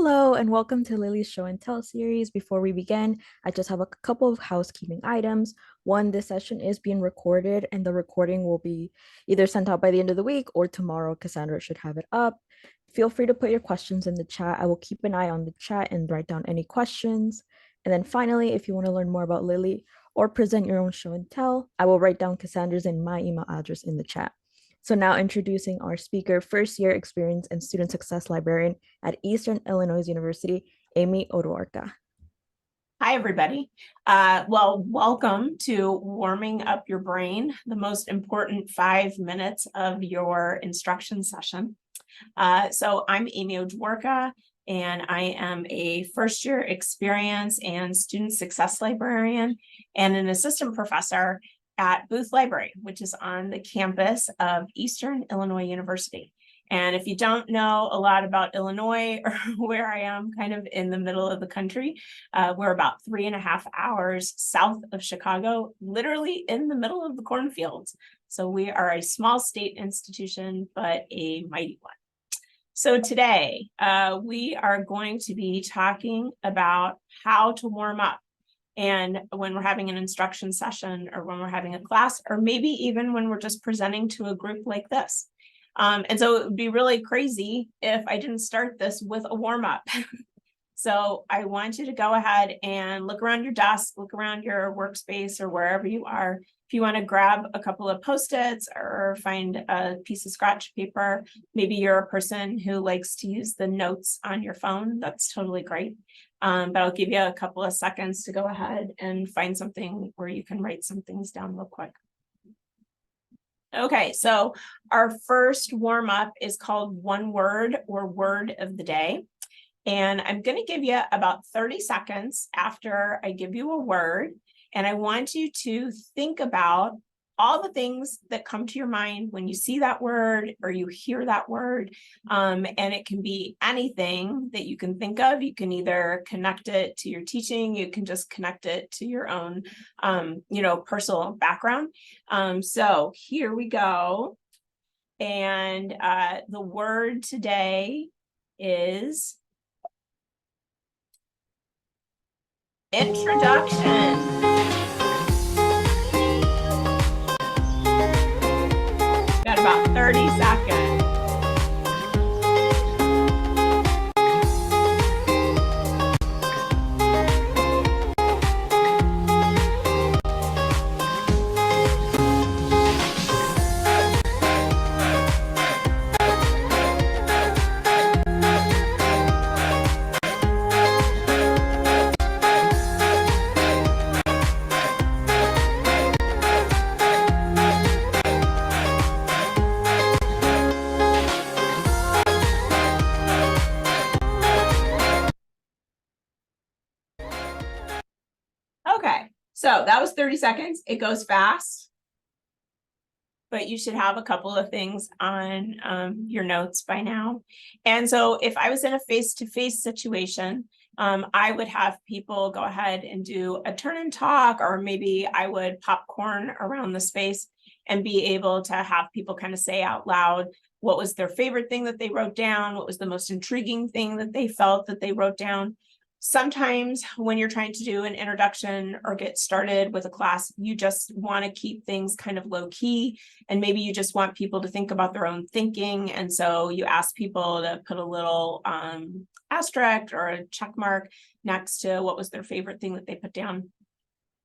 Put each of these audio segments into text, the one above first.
Hello and welcome to Lily's Show and Tell series. Before we begin, I just have a couple of housekeeping items. One, this session is being recorded and the recording will be either sent out by the end of the week or tomorrow. Cassandra should have it up. Feel free to put your questions in the chat. I will keep an eye on the chat and write down any questions. And then finally, if you want to learn more about Lily or present your own show and tell, I will write down Cassandra's and my email address in the chat. So now introducing our speaker, first year experience and student success librarian at Eastern Illinois University, Amy Odwarka. Hi, everybody. Welcome to Warming Up Your Brain, the most important 5 minutes of your instruction session. So I'm Amy Odwarka, and I am a first year experience and student success librarian and an assistant professor at Booth Library, which is on the campus of Eastern Illinois University. And if you don't know a lot about Illinois or where I am kind of in the middle of the country, we're about 3.5 hours south of Chicago, literally in the middle of the cornfields. So we are a small state institution, but a mighty one. So today we are going to be talking about how to warm up. And when we're having an instruction session or when we're having a class, or maybe even when we're just presenting to a group like this. And so it would be really crazy if I didn't start this with a warm up. So I want you to go ahead and look around your desk, look around your workspace or wherever you are. If you want to grab a couple of Post-its or find a piece of scratch paper, maybe you're a person who likes to use the notes on your phone. That's totally great. But I'll give you a couple of seconds to go ahead and find something where you can write some things down real quick. Okay, so our first warm up is called one word or word of the day. And I'm going to give you about 30 seconds after I give you a word. And I want you to think about all the things that come to your mind when you see that word or you hear that word. And it can be anything that you can think of. You can either connect it to your teaching, you can just connect it to your own, personal background. So here we go. And the word today is introduction. Got about 30 seconds. Okay, so that was 30 seconds. It goes fast, but you should have a couple of things on your notes by now. And so if I was in a face-to-face situation, I would have people go ahead and do a turn and talk, or maybe I would popcorn around the space and be able to have people kind of say out loud what was their favorite thing that they wrote down, what was the most intriguing thing that they felt that they wrote down. Sometimes when you're trying to do an introduction or get started with a class, you just want to keep things kind of low key, and maybe you just want people to think about their own thinking. And so you ask people to put a little asterisk or a check mark next to what was their favorite thing that they put down.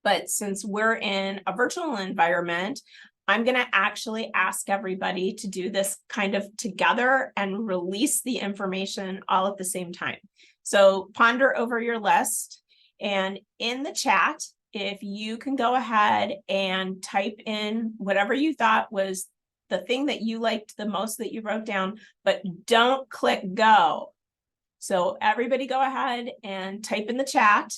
But since we're in a virtual environment, I'm going to actually ask everybody to do this kind of together and release the information all at the same time. So ponder over your list, and in the chat, if you can go ahead and type in whatever you thought was the thing that you liked the most that you wrote down, but don't click go. So everybody go ahead and type in the chat.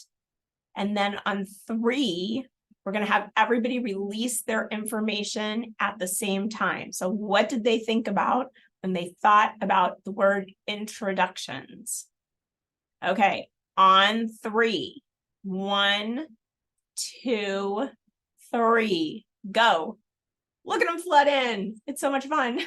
And then on 3, we're going to have everybody release their information at the same time. So what did they think about when they thought about the word introductions? Okay, on 3, 1, 2, 3, go. Look at them flood in. It's so much fun.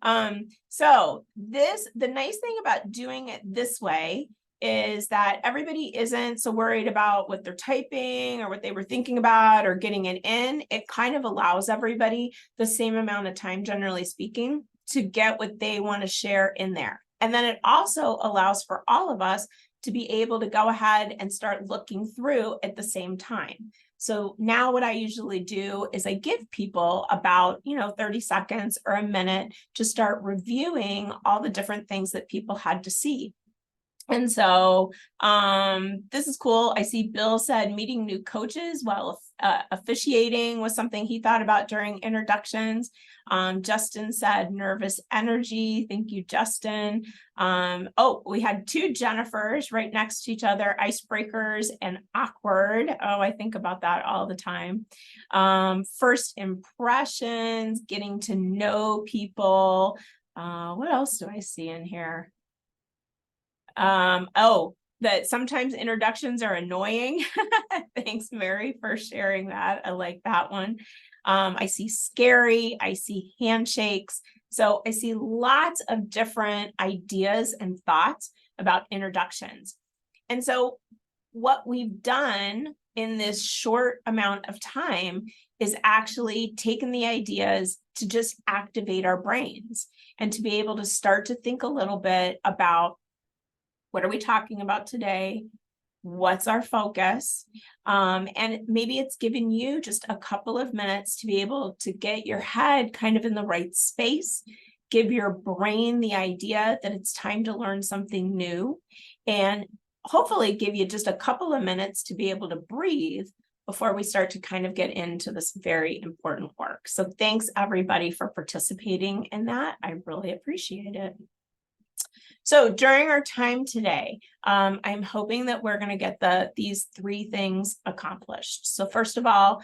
So the nice thing about doing it this way is that everybody isn't so worried about what they're typing or what they were thinking about or getting it in. It kind of allows everybody the same amount of time, generally speaking, to get what they want to share in there. And then it also allows for all of us to be able to go ahead and start looking through at the same time. So now what I usually do is I give people about, 30 seconds or a minute to start reviewing all the different things that people had to see. And so this is cool. I see Bill said meeting new coaches while officiating was something he thought about during introductions. Justin said nervous energy. Thank you, Justin. We had two Jennifers right next to each other, icebreakers and awkward. Oh, I think about that all the time. First impressions, getting to know people. What else do I see in here? That sometimes introductions are annoying. Thanks, Mary, for sharing that. I like that one. I see scary, I see handshakes. So I see lots of different ideas and thoughts about introductions. And so what we've done in this short amount of time is actually taken the ideas to just activate our brains and to be able to start to think a little bit about what are we talking about today? What's our focus? And maybe it's given you just a couple of minutes to be able to get your head kind of in the right space, give your brain the idea that it's time to learn something new, and hopefully give you just a couple of minutes to be able to breathe before we start to kind of get into this very important work. So thanks everybody for participating in that. I really appreciate it. So during our time today, I'm hoping that we're going to get these three things accomplished. So first of all,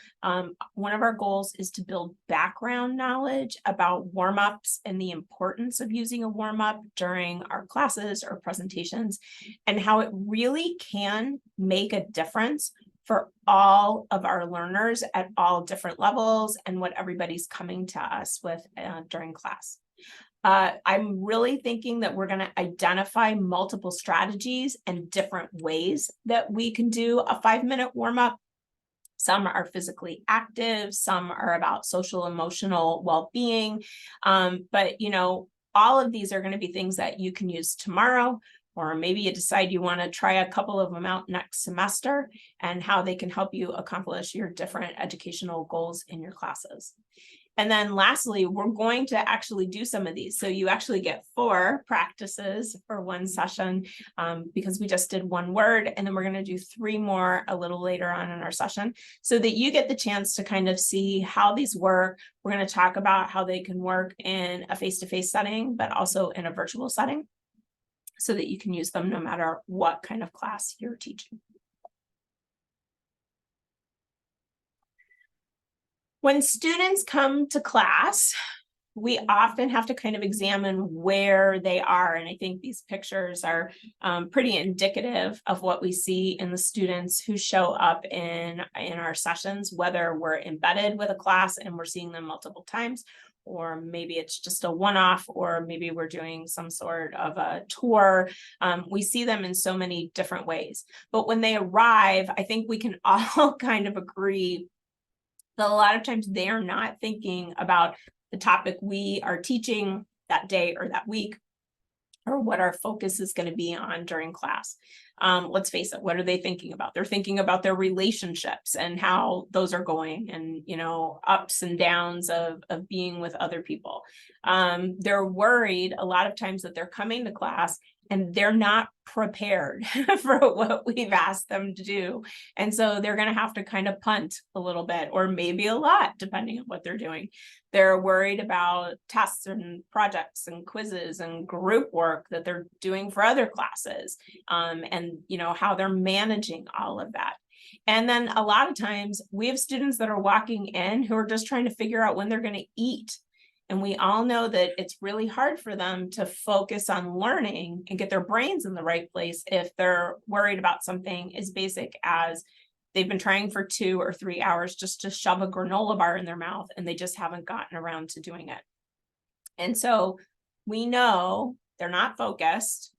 one of our goals is to build background knowledge about warm-ups and the importance of using a warm-up during our classes or presentations, and how it really can make a difference for all of our learners at all different levels and what everybody's coming to us with during class. I'm really thinking that we're going to identify multiple strategies and different ways that we can do a 5-minute warm-up. Some are physically active, some are about social emotional well-being. But all of these are going to be things that you can use tomorrow, or maybe you decide you want to try a couple of them out next semester, and how they can help you accomplish your different educational goals in your classes. And then lastly, we're going to actually do some of these. So you actually get 4 practices for one session, because we just did one word, and then we're going to do 3 more a little later on in our session, so that you get the chance to kind of see how these work. We're going to talk about how they can work in a face-to-face setting, but also in a virtual setting, so that you can use them no matter what kind of class you're teaching. When students come to class, we often have to kind of examine where they are. And I think these pictures are pretty indicative of what we see in the students who show up in our sessions, whether we're embedded with a class and we're seeing them multiple times, or maybe it's just a one-off, or maybe we're doing some sort of a tour. We see them in so many different ways. But when they arrive, I think we can all kind of agree that a lot of times they are not thinking about the topic we are teaching that day or that week, or what our focus is going to be on during class. Let's face it, what are they thinking about? They're thinking about their relationships and how those are going, and ups and downs of being with other people. They're worried a lot of times that they're coming to class and they're not prepared for what we've asked them to do. And so they're going to have to kind of punt a little bit, or maybe a lot, depending on what they're doing. They're worried about tests and projects and quizzes and group work that they're doing for other classes, and how they're managing all of that. And then a lot of times we have students that are walking in who are just trying to figure out when they're going to eat. And we all know that it's really hard for them to focus on learning and get their brains in the right place if they're worried about something as basic as they've been trying for 2 or 3 hours just to shove a granola bar in their mouth, and they just haven't gotten around to doing it. And so we know they're not focused,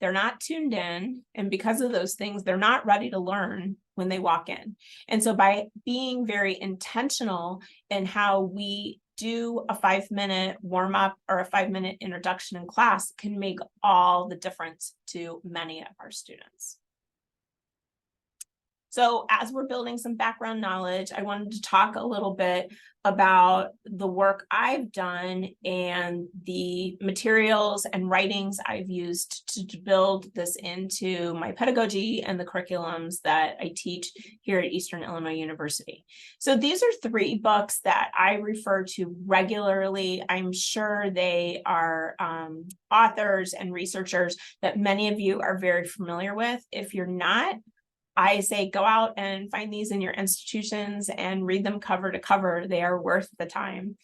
they're not tuned in, and because of those things, they're not ready to learn when they walk in. And so by being very intentional in how we do a 5-minute warm up or a 5-minute introduction in class can make all the difference to many of our students. So as we're building some background knowledge, I wanted to talk a little bit about the work I've done and the materials and writings I've used to build this into my pedagogy and the curriculums that I teach here at Eastern Illinois University. So these are 3 books that I refer to regularly. I'm sure they are authors and researchers that many of you are very familiar with. If you're not, I say go out and find these in your institutions and read them cover to cover. They are worth the time.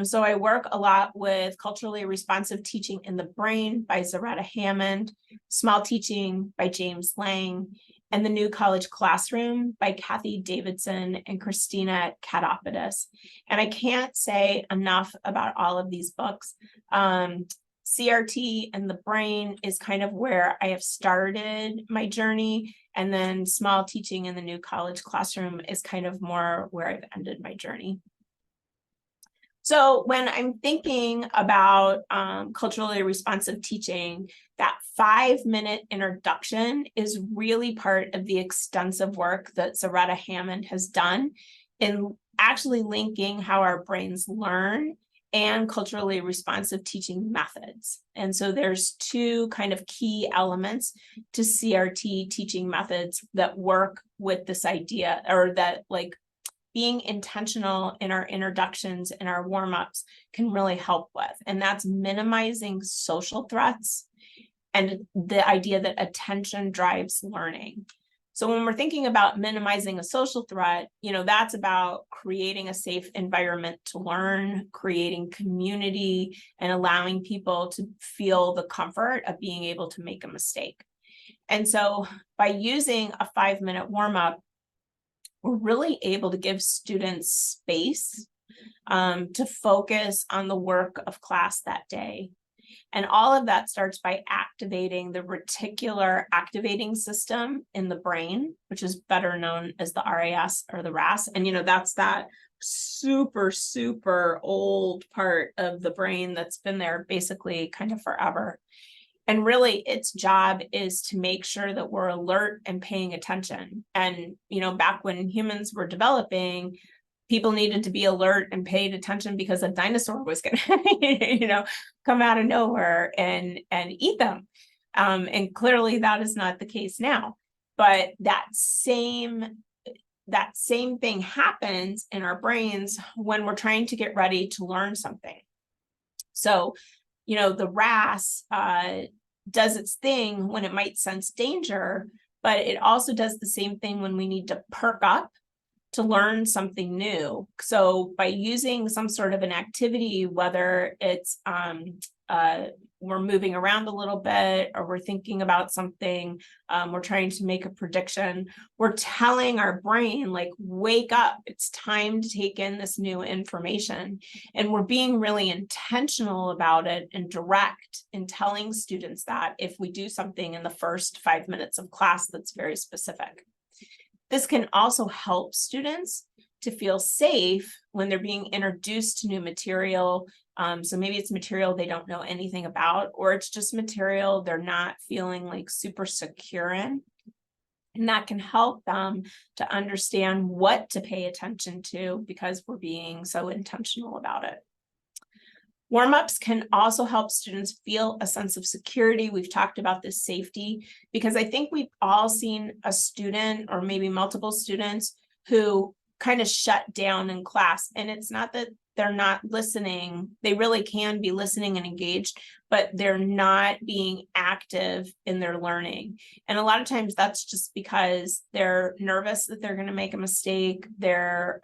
So I work a lot with Culturally Responsive Teaching in the Brain by Zaretta Hammond, Small Teaching by James Lang, and The New College Classroom by Kathy Davidson and Christina Katopodis. And I can't say enough about all of these books. CRT and the Brain is kind of where I have started my journey. And then Small Teaching in the New College Classroom is kind of more where I've ended my journey. So when I'm thinking about culturally responsive teaching, that 5-minute introduction is really part of the extensive work that Zaretta Hammond has done in actually linking how our brains learn and culturally responsive teaching methods. And so there's 2 kind of key elements to CRT teaching methods that work with this idea, or that like being intentional in our introductions and our warm-ups can really help with. And that's minimizing social threats and the idea that attention drives learning. So when we're thinking about minimizing a social threat, that's about creating a safe environment to learn, creating community, and allowing people to feel the comfort of being able to make a mistake. And so by using a 5-minute warm-up, we're really able to give students space to focus on the work of class that day. And all of that starts by activating the reticular activating system in the brain, which is better known as the RAS or the RAS. And, that's that super, super old part of the brain that's been there basically kind of forever. And really its job is to make sure that we're alert and paying attention. And, back when humans were developing, people needed to be alert and paid attention because a dinosaur was going to, come out of nowhere and eat them. And clearly that is not the case now. But that same thing happens in our brains when we're trying to get ready to learn something. So, the RAS does its thing when it might sense danger, but it also does the same thing when we need to perk up to learn something new. So by using some sort of an activity, whether it's we're moving around a little bit, or we're thinking about something, we're trying to make a prediction, we're telling our brain, like, wake up, it's time to take in this new information. And we're being really intentional about it and direct in telling students that if we do something in the first 5 minutes of class that's very specific. This can also help students to feel safe when they're being introduced to new material. So maybe it's material they don't know anything about, or it's just material they're not feeling like super secure in. And that can help them to understand what to pay attention to because we're being so intentional about it. Warm-ups can also help students feel a sense of security. We've talked about this safety because I think we've all seen a student or maybe multiple students who kind of shut down in class. And it's not that they're not listening. They really can be listening and engaged, but they're not being active in their learning. And a lot of times that's just because they're nervous that they're going to make a mistake. They're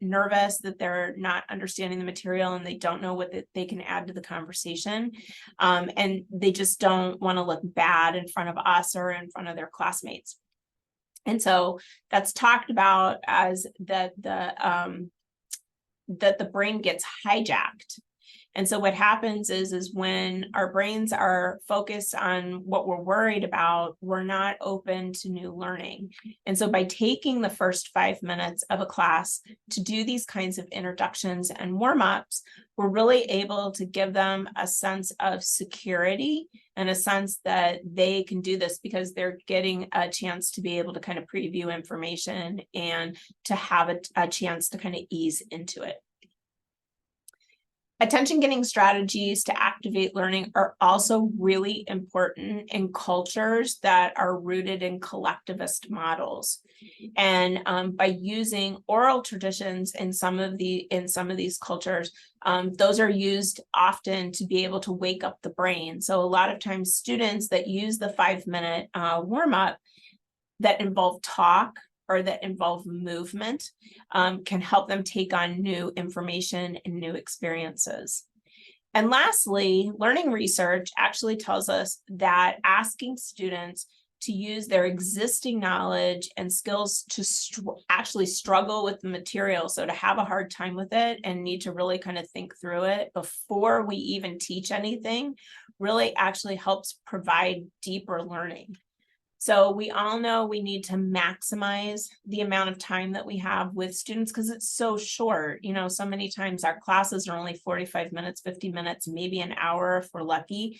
nervous that they're not understanding the material and they don't know what they can add to the conversation. And they just don't want to look bad in front of us or in front of their classmates. And so that's talked about as that the brain gets hijacked. And so what happens is when our brains are focused on what we're worried about, we're not open to new learning. And so by taking the first 5 minutes of a class to do these kinds of introductions and warm-ups, we're really able to give them a sense of security and a sense that they can do this because they're getting a chance to be able to kind of preview information and to have a chance to kind of ease into it. Attention getting strategies to activate learning are also really important in cultures that are rooted in collectivist models. And by using oral traditions in some of these cultures, those are used often to be able to wake up the brain. So a lot of times students that use the 5-minute warm-up that involve talk or that involve movement can help them take on new information and new experiences. And lastly, learning research actually tells us that asking students to use their existing knowledge and skills to actually struggle with the material, so to have a hard time with it and need to really kind of think through it before we even teach anything, really actually helps provide deeper learning. So we all know we need to maximize the amount of time that we have with students because it's so short. You know, so many times our classes are only 45 minutes, 50 minutes, maybe an hour if we're lucky.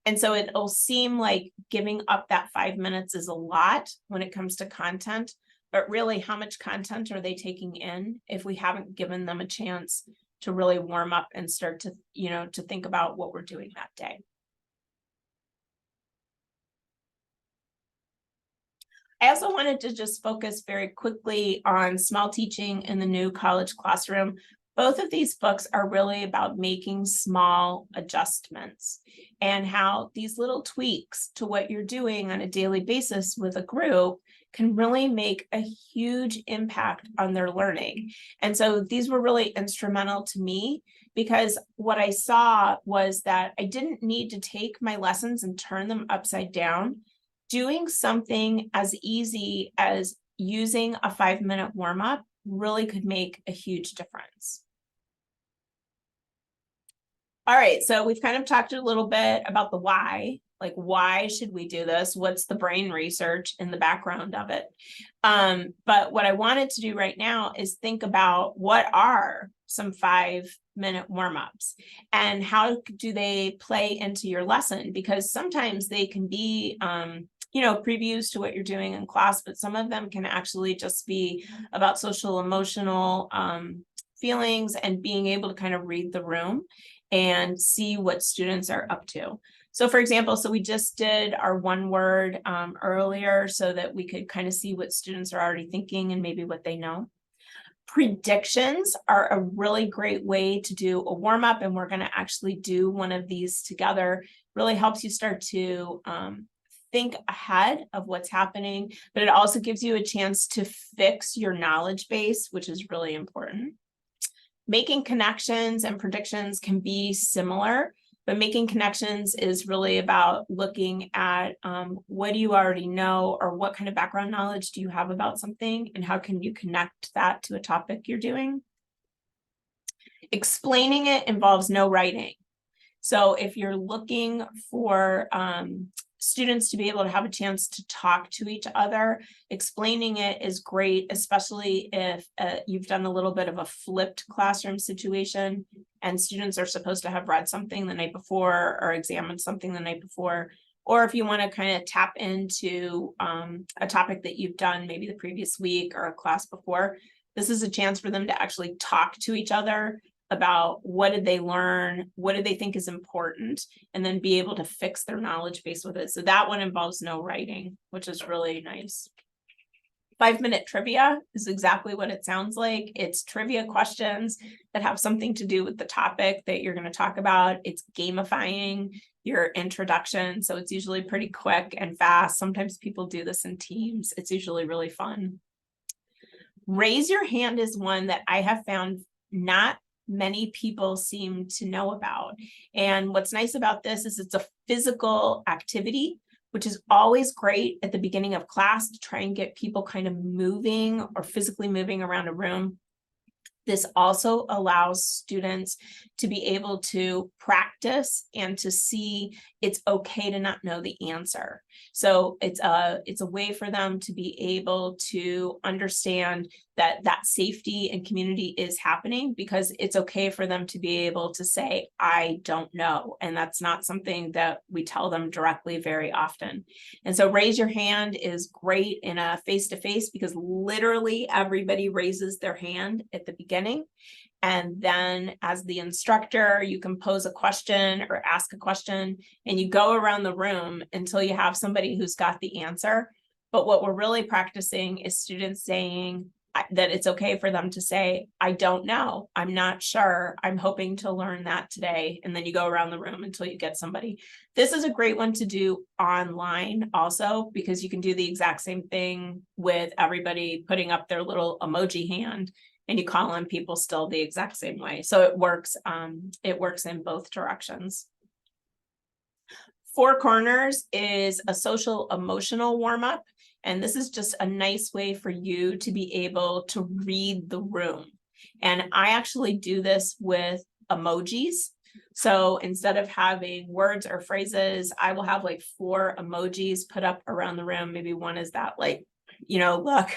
And so it'll seem like giving up that 5 minutes is a lot when it comes to content, but really how much content are they taking in if we haven't given them a chance to really warm up and start to, to think about what we're doing that day. I also wanted to just focus very quickly on small teaching in the new college classroom. Both of these books are really about making small adjustments and how these little tweaks to what you're doing on a daily basis with a group can really make a huge impact on their learning. And so these were really instrumental to me because what I saw was that I didn't need to take my lessons and turn them upside down. Doing something as easy as using a 5-minute warm-up really could make a huge difference. All right, so we've kind of talked a little bit about the why, like why should we do this? What's the brain research in the background of it? But what I wanted to do right now is think about what are some 5-minute warm-ups and how do they play into your lesson? Because sometimes they can be previews to what you're doing in class, but some of them can actually just be about social emotional feelings and being able to kind of read the room and see what students are up to. So for example, we just did our one word earlier so that we could kind of see what students are already thinking and maybe what they know. Predictions are a really great way to do a warm-up, and we're going to actually do one of these together. Really helps you start to think ahead of what's happening, but it also gives you a chance to fix your knowledge base, which is really important. Making connections and predictions can be similar, but making connections is really about looking at what do you already know or what kind of background knowledge do you have about something and how can you connect that to a topic you're doing. Explaining it involves no writing. So if you're looking for students to be able to have a chance to talk to each other, explaining it is great, especially if you've done a little bit of a flipped classroom situation and students are supposed to have read something the night before or examined something the night before, or if you want to kind of tap into a topic that you've done maybe the previous week or a class before. This is a chance for them to actually talk to each other about what did they learn, what do they think is important, and then be able to fix their knowledge base with it. So that one involves no writing, which is really nice. 5-minute trivia is exactly what it sounds like. It's trivia questions that have something to do with the topic that you're going to talk about. It's gamifying your introduction. So it's usually pretty quick and fast. Sometimes people do this in teams. It's usually really fun. Raise your hand is one that I have found not many people seem to know about. And what's nice about this is it's a physical activity, which is always great at the beginning of class to try and get people kind of moving or physically moving around a room. This also allows students to be able to practice and to see it's okay to not know the answer. So it's a way for them to be able to understand that that safety and community is happening, because it's okay for them to be able to say, I don't know. And that's not something that we tell them directly very often. And so raise your hand is great in a face-to-face, because literally everybody raises their hand at the beginning. And then as the instructor, you can pose a question or ask a question, and you go around the room until you have somebody who's got the answer. But what we're really practicing is students saying that it's okay for them to say, I don't know, I'm not sure, I'm hoping to learn that today. And then you go around the room until you get somebody. This is a great one to do online also, because you can do the exact same thing with everybody putting up their little emoji hand, and you call on people still the exact same way. So it works in both directions. Four Corners is a social emotional warm up. And this is just a nice way for you to be able to read the room. And I actually do this with emojis. So instead of having words or phrases, I will have like 4 emojis put up around the room. Maybe one is that like, look,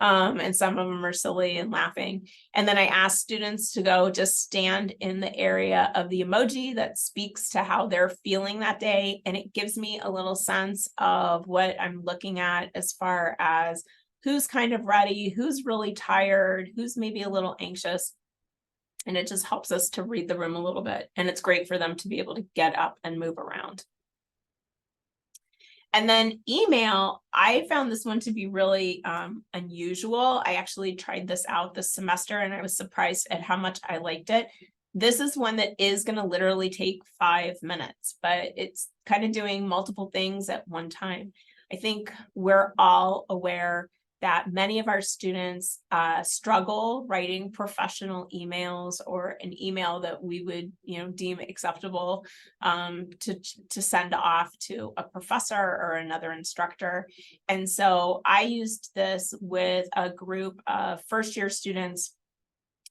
and some of them are silly and laughing. And then I ask students to go just stand in the area of the emoji that speaks to how they're feeling that day. And it gives me a little sense of what I'm looking at as far as who's kind of ready, who's really tired, who's maybe a little anxious. And it just helps us to read the room a little bit. And it's great for them to be able to get up and move around. And then email, I found this one to be really unusual. I actually tried this out this semester, and I was surprised at how much I liked it. This is one that is going to literally take 5 minutes, but it's kind of doing multiple things at one time. I think we're all aware that many of our students struggle writing professional emails, or an email that we would deem acceptable to send off to a professor or another instructor. And so I used this with a group of first-year students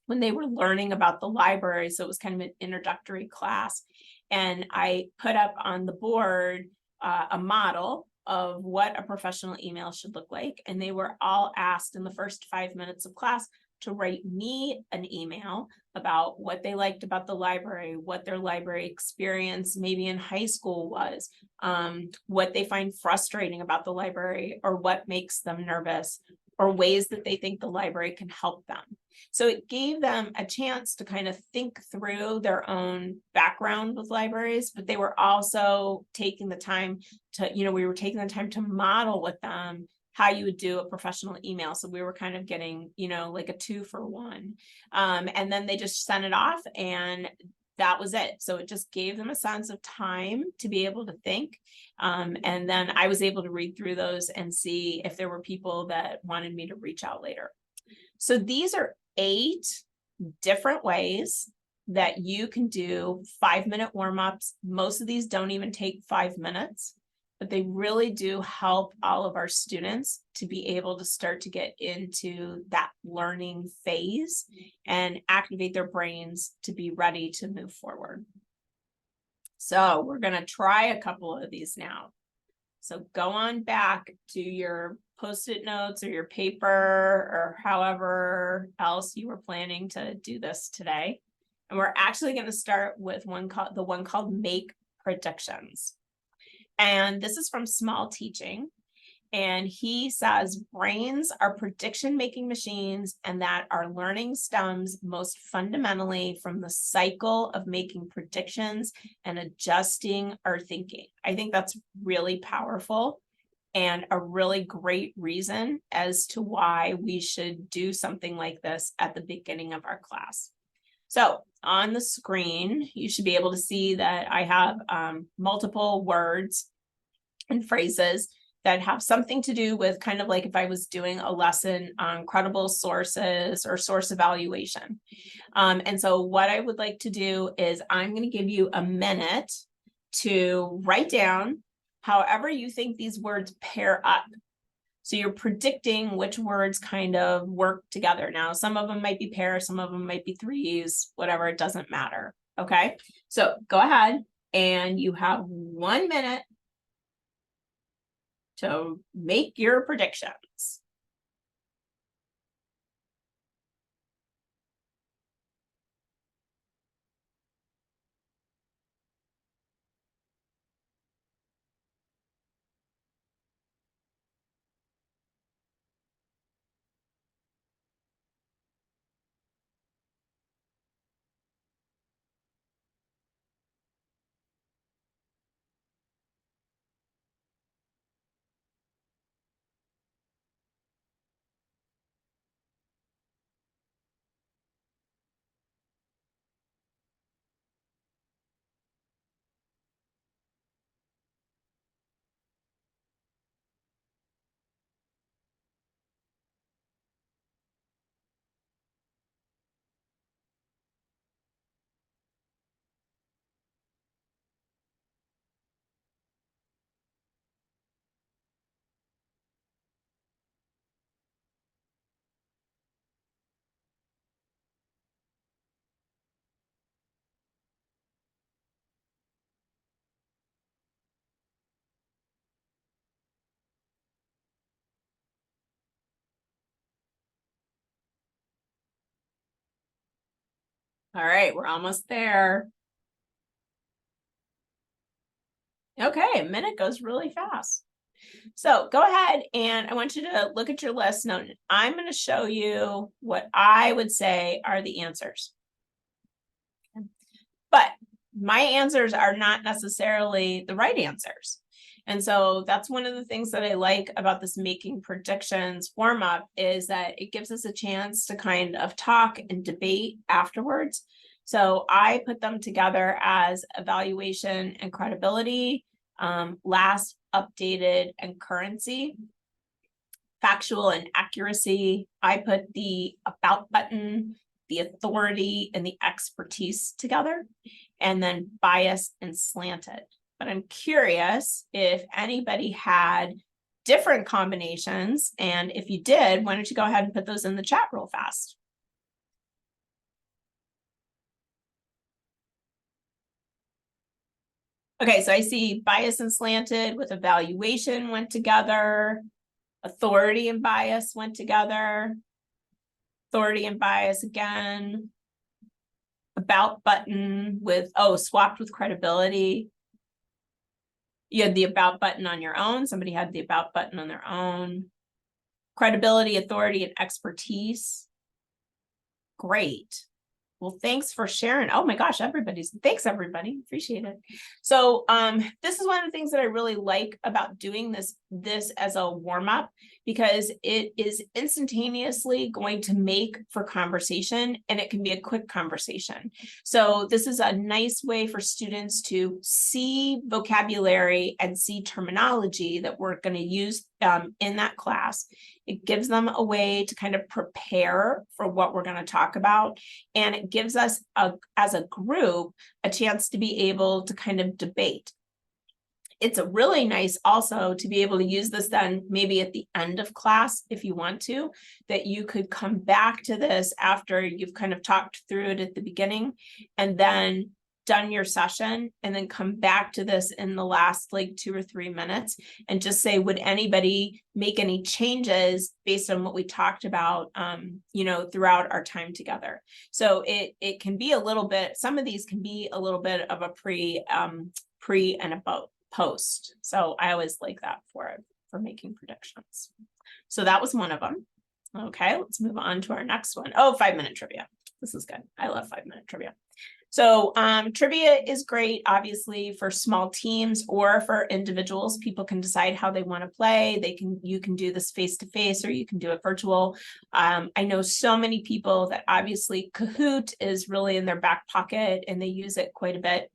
when they were learning about the library. So it was kind of an introductory class. And I put up on the board a model of what a professional email should look like. And they were all asked in the first 5 minutes of class to write me an email about what they liked about the library, what their library experience maybe in high school was, what they find frustrating about the library, or what makes them nervous, or ways that they think the library can help them. So it gave them a chance to kind of think through their own background with libraries, but they were also taking the time to, we were taking the time to model with them how you would do a professional email. So we were kind of getting, like a 2-for-1. And then they just sent it off, and that was it. So it just gave them a sense of time to be able to think. And then I was able to read through those and see if there were people that wanted me to reach out later. So these are 8 different ways that you can do 5-minute warm-ups. Most of these don't even take 5 minutes, but they really do help all of our students to be able to start to get into that learning phase and activate their brains to be ready to move forward. So we're going to try a couple of these now. So go on back to your Post-it notes or your paper, or however else you were planning to do this today. And we're actually going to start with the one called Make Predictions. And this is from Small Teaching. And he says, brains are prediction-making machines, and that our learning stems most fundamentally from the cycle of making predictions and adjusting our thinking. I think that's really powerful and a really great reason as to why we should do something like this at the beginning of our class. So on the screen, you should be able to see that I have multiple words and phrases that have something to do with kind of like if I was doing a lesson on credible sources or source evaluation. And so what I would like to do is I'm going to give you a minute to write down however you think these words pair up. So you're predicting which words kind of work together. Now, some of them might be pairs, some of them might be threes, whatever, it doesn't matter. Okay, so go ahead and you have 1 minute to make your predictions. All right, we're almost there. Okay, a minute goes really fast. So go ahead and I want you to look at your list. Now, I'm going to show you what I would say are the answers. But my answers are not necessarily the right answers. And so that's one of the things that I like about this making predictions warm up is that it gives us a chance to kind of talk and debate afterwards. So I put them together as evaluation and credibility, last updated and currency, factual and accuracy. I put the about button, the authority, and the expertise together, and then bias and slanted. But I'm curious if anybody had different combinations, and if you did, why don't you go ahead and put those in the chat real fast. Okay, so I see bias and slanted with evaluation went together. Authority and bias went together. Authority and bias again. About button with, swapped with credibility. You had the about button on your own. Somebody had the about button on their own. Credibility, authority, and expertise. Great. Well, thanks for sharing. Oh my gosh, thanks everybody. Appreciate it. So this is one of the things that I really like about doing this as a warm-up, because it is instantaneously going to make for conversation, and it can be a quick conversation. So this is a nice way for students to see vocabulary and see terminology that we're going to use in that class. It gives them a way to kind of prepare for what we're going to talk about. And it gives us, as a group, a chance to be able to kind of debate. It's a really nice also to be able to use this then maybe at the end of class, if you want to, that you could come back to this after you've kind of talked through it at the beginning and then done your session, and then come back to this in the last like 2 or 3 minutes and just say, would anybody make any changes based on what we talked about, throughout our time together. So it can be a little bit, some of these can be a little bit of a pre and a post. So I always like that for making predictions. So that was one of them. Okay, let's move on to our next one. 5-minute trivia. This is good. I love 5-minute trivia. So trivia is great, obviously, for small teams or for individuals. People can decide how they want to play. You can do this face-to-face or you can do it virtual. I know so many people that obviously Kahoot is really in their back pocket and they use it quite a bit.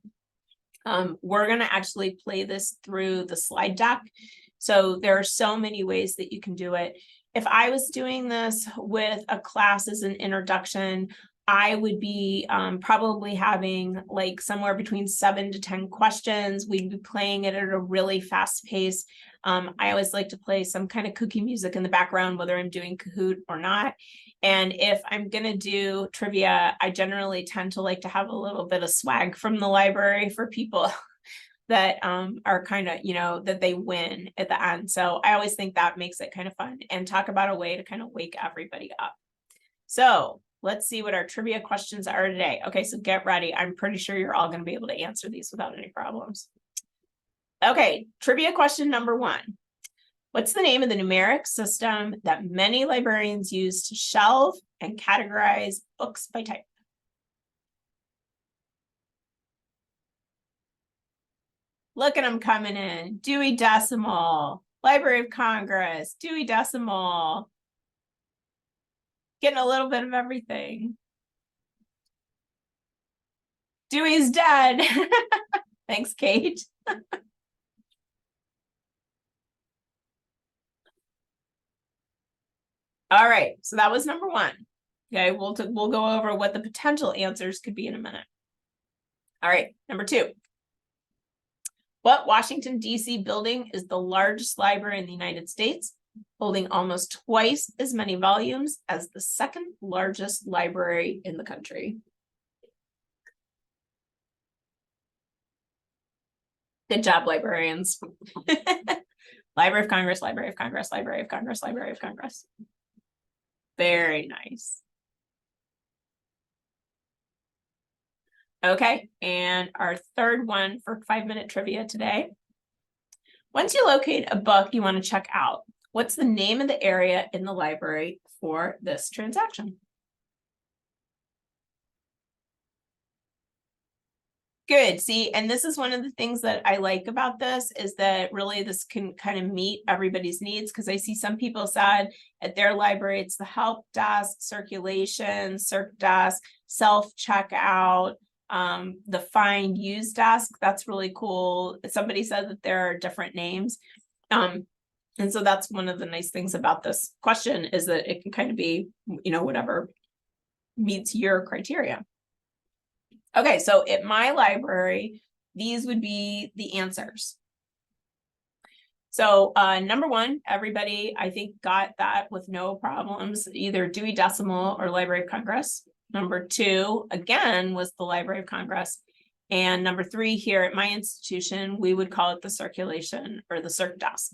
We're going to actually play this through the slide deck. So there are so many ways that you can do it. If I was doing this with a class as an introduction, I would be probably having like somewhere between 7 to 10 questions. We'd be playing it at a really fast pace. I always like to play some kind of kooky music in the background, whether I'm doing Kahoot or not. And if I'm going to do trivia, I generally tend to like to have a little bit of swag from the library for people that are kind of, you know, that they win at the end. So I always think that makes it kind of fun, and talk about a way to kind of wake everybody up. So let's see what our trivia questions are today. Okay, so get ready. I'm pretty sure you're all going to be able to answer these without any problems. Okay, trivia question number 1. What's the name of the numeric system that many librarians use to shelve and categorize books by type? Look at them coming in. Dewey Decimal, Library of Congress, Dewey Decimal. Getting a little bit of everything. Dewey's dead. Thanks, Kate. All right, so that was number 1. Okay, we'll go over what the potential answers could be in a minute. All right, number 2. What Washington, D.C. building is the largest library in the United States, holding almost twice as many volumes as the second largest library in the country? Good job, librarians. Library of Congress, Library of Congress, Library of Congress, Library of Congress. Very nice. Okay, and our third one for 5-minute trivia today. Once you locate a book you want to check out, what's the name of the area in the library for this transaction? Good. See, and this is one of the things that I like about this, is that really this can kind of meet everybody's needs, because I see some people said at their library it's the help desk, circulation, circ desk, self-checkout, the find use desk. That's really cool. Somebody said that there are different names. And so that's one of the nice things about this question, is that it can kind of be, you know, whatever meets your criteria. Okay, so at my library, these would be the answers. So number 1, everybody, I think, got that with no problems, either Dewey Decimal or Library of Congress. Number 2, again, was the Library of Congress. And number 3 here at my institution, we would call it the circulation or the circ desk.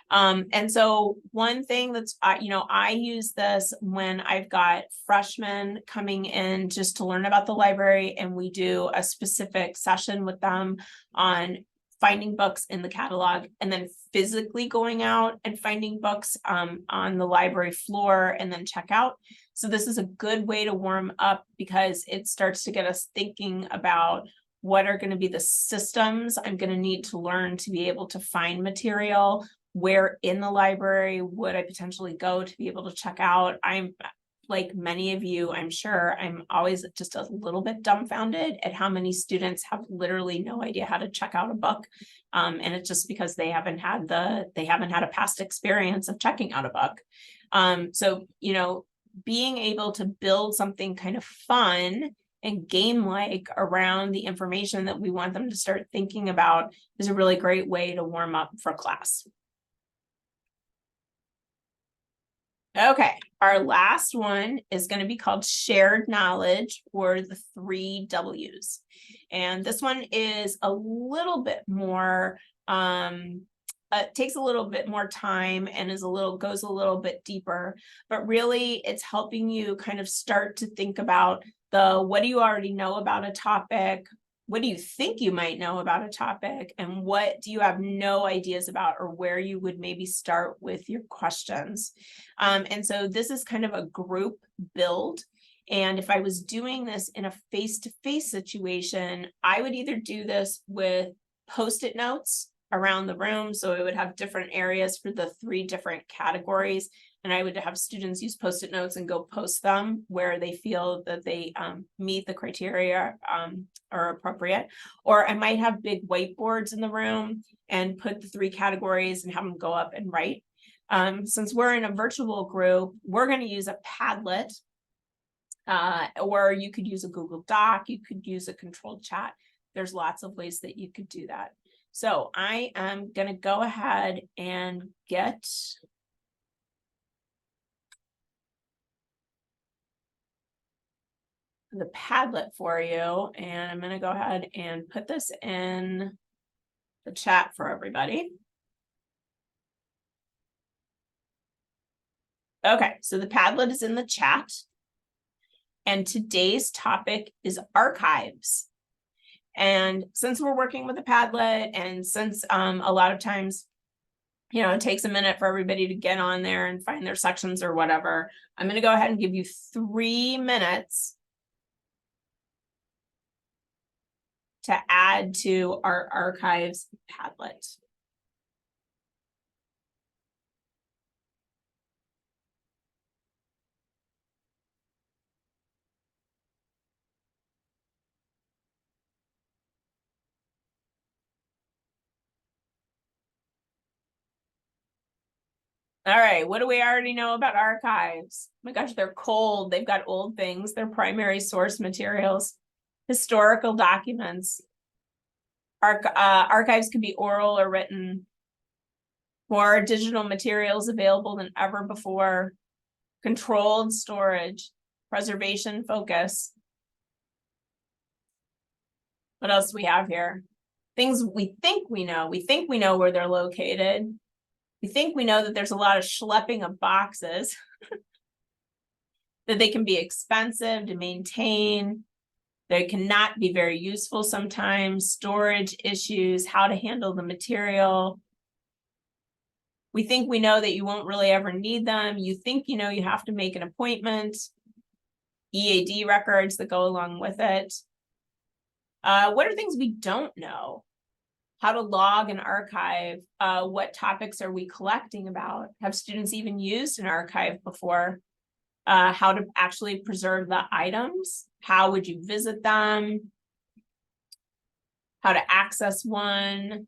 And so one thing that's, you know, I use this when I've got freshmen coming in just to learn about the library, and we do a specific session with them on finding books in the catalog, and then physically going out and finding books on the library floor and then check out. So this is a good way to warm up, because it starts to get us thinking about what are going to be the systems I'm going to need to learn to be able to find material. Where in the library would I potentially go to be able to check out? I'm like many of you, I'm sure, I'm always just a little bit dumbfounded at how many students have literally no idea how to check out a book. And it's just because they haven't had a past experience of checking out a book. So, you know, being able to build something kind of fun and game-like around the information that we want them to start thinking about is a really great way to warm up for class. Okay, our last one is going to be called shared knowledge, or the 3 W's. And this one is a little bit more, takes a little bit more time and goes a little bit deeper, but really it's helping you kind of start to think about what do you already know about a topic? What do you think you might know about a topic? And what do you have no ideas about, or where you would maybe start with your questions? And so this is kind of a group build. And if I was doing this in a face-to-face situation, I would either do this with Post-it notes around the room. So it would have different areas for the 3 different categories. And I would have students use Post-it notes and go post them where they feel that they meet the criteria are appropriate. Or I might have big whiteboards in the room and put the 3 categories and have them go up and write. Since we're in a virtual group, we're going to use a Padlet. Or you could use a Google Doc, you could use a controlled chat. There's lots of ways that you could do that. So I am going to go ahead and get the Padlet for you. And I'm going to go ahead and put this in the chat for everybody. Okay, so the Padlet is in the chat. And today's topic is archives. And since we're working with a Padlet, and since a lot of times, you know, it takes a minute for everybody to get on there and find their sections or whatever, I'm going to go ahead and give you 3 minutes to add to our archives Padlet. All right, what do we already know about archives? Oh my gosh, they're cold. They've got old things. They're primary source materials, historical documents. Archives can be oral or written. More digital materials available than ever before. Controlled storage, preservation focus. What else do we have here? Things we think we know. We think we know where they're located. We think we know that there's a lot of schlepping of boxes, that they can be expensive to maintain. They cannot be very useful sometimes, storage issues, how to handle the material. We think we know that you won't really ever need them. You think you know you have to make an appointment. EAD records that go along with it. What are things we don't know? How to log an archive? What topics are we collecting about? Have students even used an archive before? How to actually preserve the items? How would you visit them? How to access one?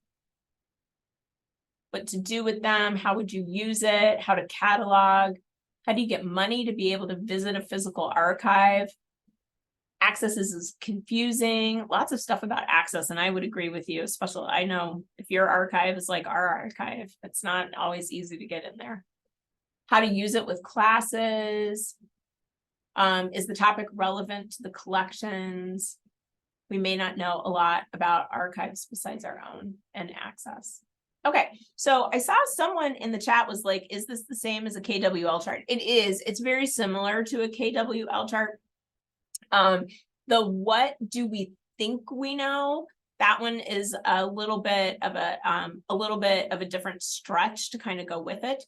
What to do with them? How would you use it? How to catalog? How do you get money to be able to visit a physical archive? Access is confusing, lots of stuff about access, and I would agree with you, especially I know if your archive is like our archive, it's not always easy to get in there. How to use it with classes. Is the topic relevant to the collections? We may not know a lot about archives besides our own and access. Okay, so I saw someone in the chat was like, is this the same as a KWL chart? It is. It's very similar to a KWL chart. The what do we think we know? That one is a little bit of a different stretch to kind of go with it,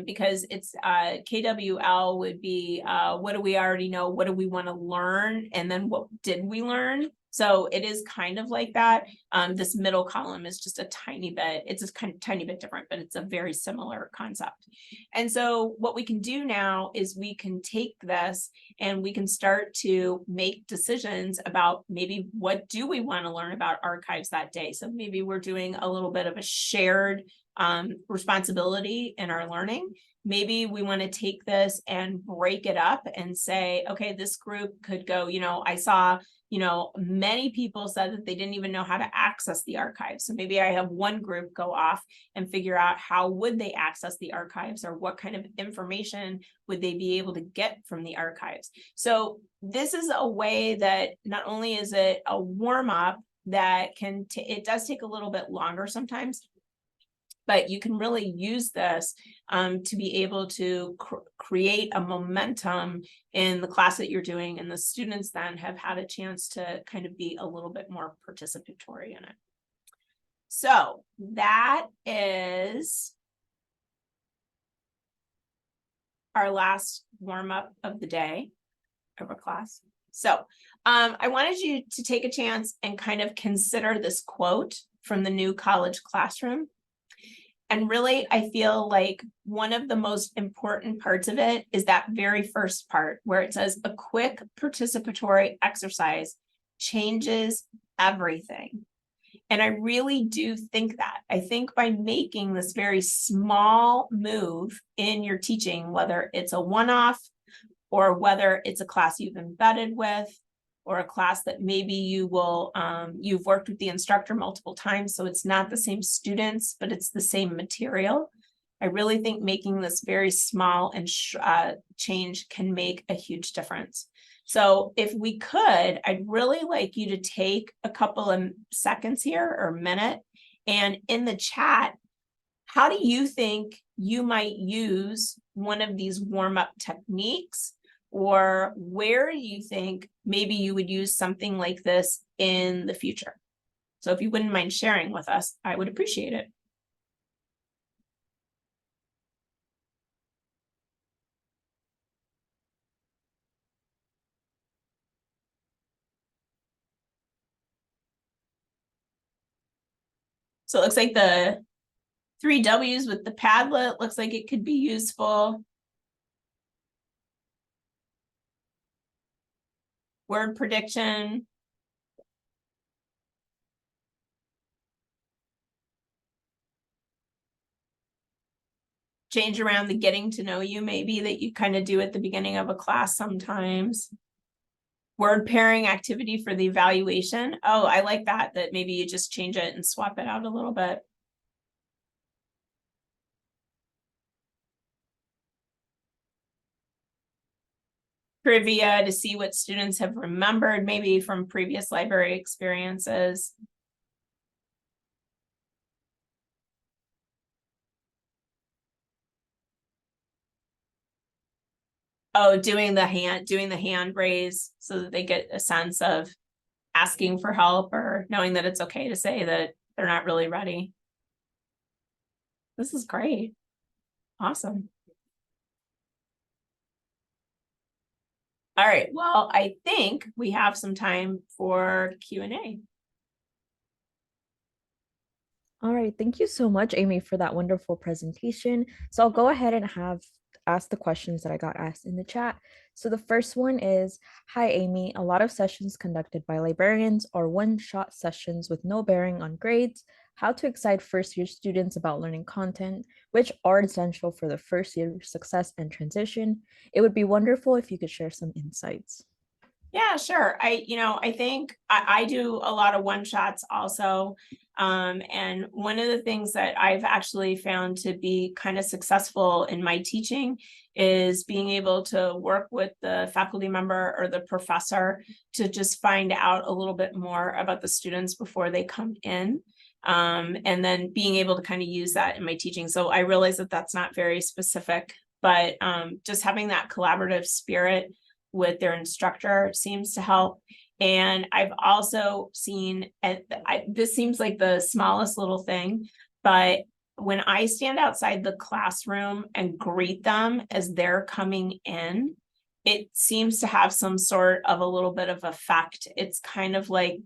because it's KWL would be what do we already know, what do we want to learn, and then what did we learn? So it is kind of like that. This middle column is just a tiny bit, it's just kind of tiny bit different, but it's a very similar concept. And so what we can do now is we can take this and we can start to make decisions about maybe what do we want to learn about archives that day. So maybe we're doing a little bit of a shared responsibility in our learning. Maybe we want to take this and break it up and say, okay, this group could go, you know, I saw, you know, many people said that they didn't even know how to access the archives. So maybe I have one group go off and figure out how would they access the archives, or what kind of information would they be able to get from the archives. So this is a way that not only is it a warm up that can, it does take a little bit longer sometimes, but you can really use this to be able to create a momentum in the class that you're doing, and the students then have had a chance to kind of be a little bit more participatory in it. So that is our last warm up of the day of our class. So I wanted you to take a chance and kind of consider this quote from the New College Classroom. And really, I feel like one of the most important parts of it is that very first part where it says a quick participatory exercise changes everything. And I really do think that. I think by making this very small move in your teaching, whether it's a one-off or whether it's a class you've embedded with, or a class that maybe you will, you've worked with the instructor multiple times, so it's not the same students, but it's the same material. I really think making this very small and change can make a huge difference. So if we could, I'd really like you to take a couple of seconds here or a minute, and in the chat, how do you think you might use one of these warm-up techniques? Or where do you think maybe you would use something like this in the future? So if you wouldn't mind sharing with us, I would appreciate it. So it looks like the 3 W's with the Padlet looks like it could be useful. Word prediction. Change around the getting to know you, maybe, that you kind of do at the beginning of a class sometimes. Word pairing activity for the evaluation. Oh, I like that maybe you just change it and swap it out a little bit. Trivia to see what students have remembered, maybe from previous library experiences. Oh, doing the hand raise so that they get a sense of asking for help or knowing that it's okay to say that they're not really ready. This is great. Awesome. All right, well, I think we have some time for Q&A. All right, thank you so much, Amy, for that wonderful presentation. So I'll go ahead and ask the questions that I got asked in the chat. So the first one is, hi, Amy. A lot of sessions conducted by librarians are one-shot sessions with no bearing on grades. How to excite first-year students about learning content, which are essential for the first year success and transition. It would be wonderful if you could share some insights. Yeah, sure. I think I do a lot of one shots also. And one of the things that I've actually found to be kind of successful in my teaching is being able to work with the faculty member or the professor to just find out a little bit more about the students before they come in. And then being able to kind of use that in my teaching. So I realize that that's not very specific, but just having that collaborative spirit with their instructor seems to help. And I've also seen, this seems like the smallest little thing, but when I stand outside the classroom and greet them as they're coming in, it seems to have some sort of a little bit of effect. It's kind of like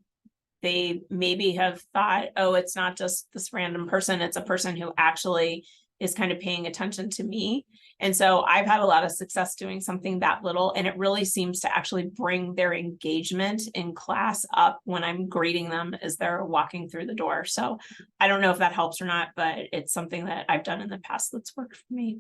they maybe have thought, oh, it's not just this random person, it's a person who actually is kind of paying attention to me. And so I've had a lot of success doing something that little, and it really seems to actually bring their engagement in class up when I'm greeting them as they're walking through the door. So I don't know if that helps or not, but it's something that I've done in the past that's worked for me.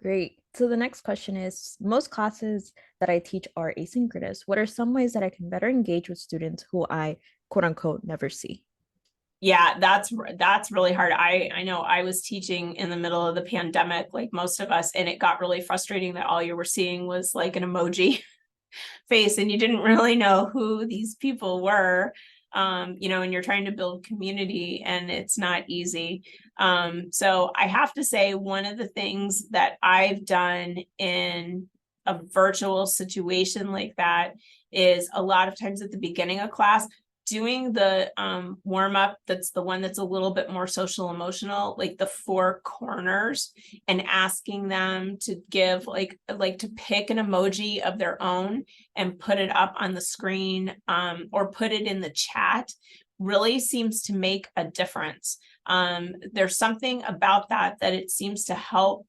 Great. So the next question is, most classes that I teach are asynchronous. What are some ways that I can better engage with students who I quote unquote never see? Yeah, that's really hard. I know I was teaching in the middle of the pandemic, like most of us, and it got really frustrating that all you were seeing was like an emoji face and you didn't really know who these people were. And you're trying to build community and it's not easy. So I have to say, one of the things that I've done in a virtual situation like that is a lot of times at the beginning of class, doing the warm up, that's the one that's a little bit more social emotional, like the 4 corners, and asking them to give like to pick an emoji of their own and put it up on the screen, or put it in the chat, really seems to make a difference. There's something about that it seems to help.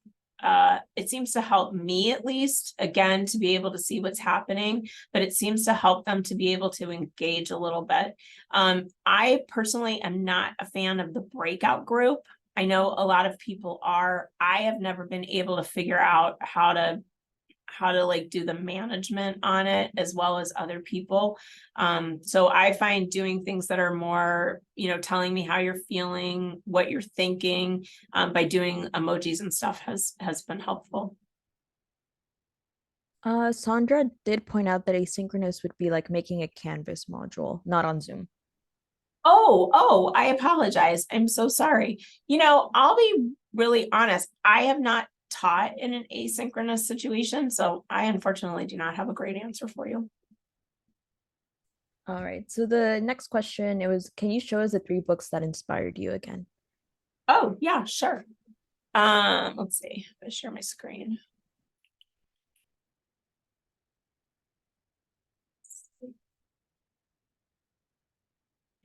It seems to help me, at least, again, to be able to see what's happening, but it seems to help them to be able to engage a little bit. I personally am not a fan of the breakout group. I know a lot of people are. I have never been able to figure out how to like do the management on it as well as other people. So I find doing things that are more, telling me how you're feeling, what you're thinking, by doing emojis and stuff has been helpful. Sandra did point out that asynchronous would be like making a Canvas module, not on Zoom. Oh, I apologize. I'm so sorry. I'll be really honest. I have not taught in an asynchronous situation, so I unfortunately do not have a great answer for you. All right. So the next question, it was, can you show us the 3 books that inspired you again? Oh, yeah, sure. Let's see. I share my screen.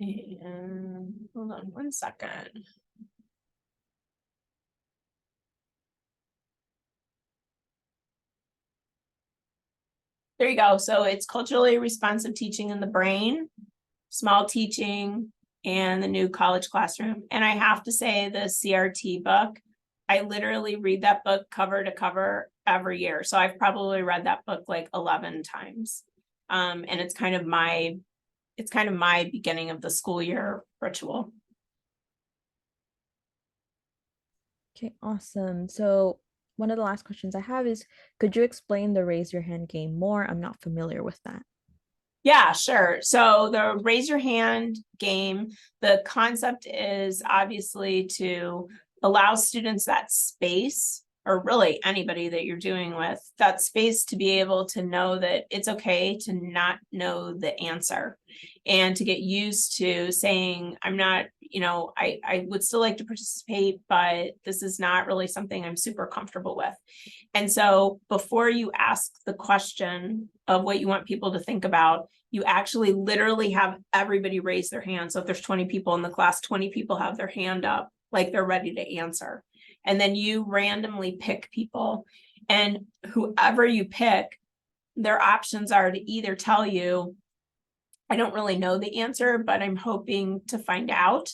And hold on 1 second. There you go. So it's culturally responsive teaching in the brain, small teaching, and the new college classroom. And I have to say the CRT book, I literally read that book cover to cover every year. So I've probably read that book like 11 times. And it's kind of my beginning of the school year ritual. Okay, awesome. So one of the last questions I have is, could you explain the raise your hand game more? I'm not familiar with that. Yeah, sure. So the raise your hand game, the concept is obviously to allow students that space, or really anybody that you're doing with, that space to be able to know that it's okay to not know the answer, and to get used to saying, I'm not, I would still like to participate, but this is not really something I'm super comfortable with. And so before you ask the question of what you want people to think about, you actually literally have everybody raise their hand. So if there's 20 people in the class, 20 people have their hand up like they're ready to answer. And then you randomly pick people, and whoever you pick, their options are to either tell you, I don't really know the answer, but I'm hoping to find out,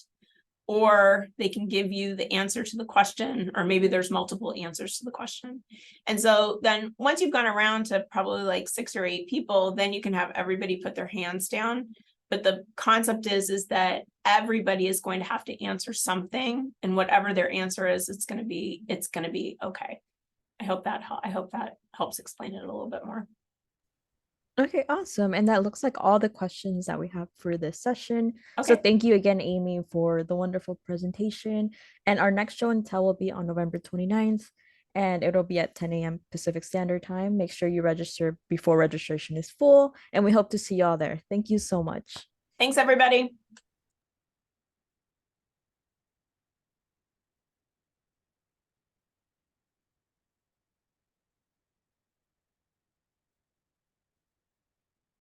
or they can give you the answer to the question, or maybe there's multiple answers to the question. And so then once you've gone around to probably like 6 or 8 people, then you can have everybody put their hands down. But the concept is that everybody is going to have to answer something, and whatever their answer is, it's going to be okay. I hope that helps explain it a little bit more. Okay, awesome. And that looks like all the questions that we have for this session. So Okay. thank you again, Amy, for the wonderful presentation. And our next show and tell will be on November 29th, and it'll be at 10 a.m. Pacific Standard Time. Make sure you register before registration is full, and we hope to see y'all there. Thank you so much. Thanks, everybody.